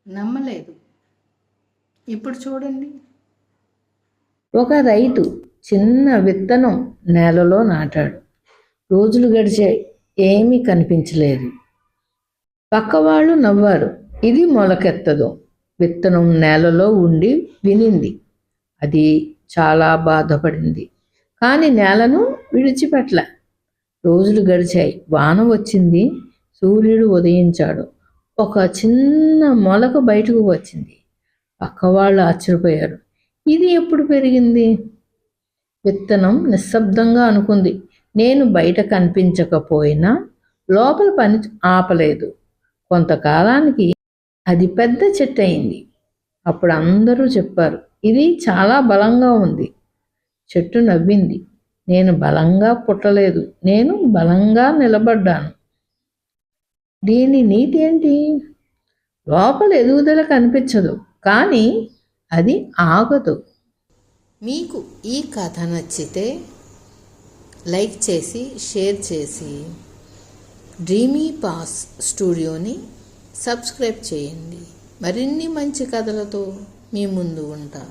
నమ్మలేదు. ఇప్పుడు చూడండి. ఒక రైతు చిన్న విత్తనం నేలలో నాటాడు. రోజులు గడిచాయి, ఏమీ కనిపించలేదు. పక్కవాళ్ళు నవ్వారు. ఇది మొలకెత్తదు. విత్తనం నేలలో ఉండి వినింది. అది చాలా బాధపడింది, కానీ నేలను విడిచిపెట్టలే. రోజులు గడిచాయి, వాన వచ్చింది, సూర్యుడు ఉదయించాడు. ఒక చిన్న మొలక బయటకు వచ్చింది. పక్కవాళ్ళు ఆశ్చర్యపోయారు. ఇది ఎప్పుడు పెరిగింది? విత్తనం నిశ్శబ్దంగా అనుకుంది, నేను బయట కనిపించకపోయినా లోపల పని ఆపలేదు. కొంతకాలానికి అది పెద్ద చెట్టు అయింది. అప్పుడు అందరూ చెప్పారు, ఇది చాలా బలంగా ఉంది. చెట్టు నవ్వింది, నేను బలంగా పుట్టలేదు, నేను బలంగా నిలబడ్డాను. దీని నీతి ఏంటి? లోపల ఎదుగుదల కనిపించదు, కానీ అది ఆగదు. మీకు ఈ కథ నచ్చితే లైక్ చేసి షేర్ చేసి డ్రీమీ పాస్ స్టూడియోని సబ్స్క్రైబ్ చేయండి. మరిన్ని మంచి కథలతో మీ ముందు ఉంటా.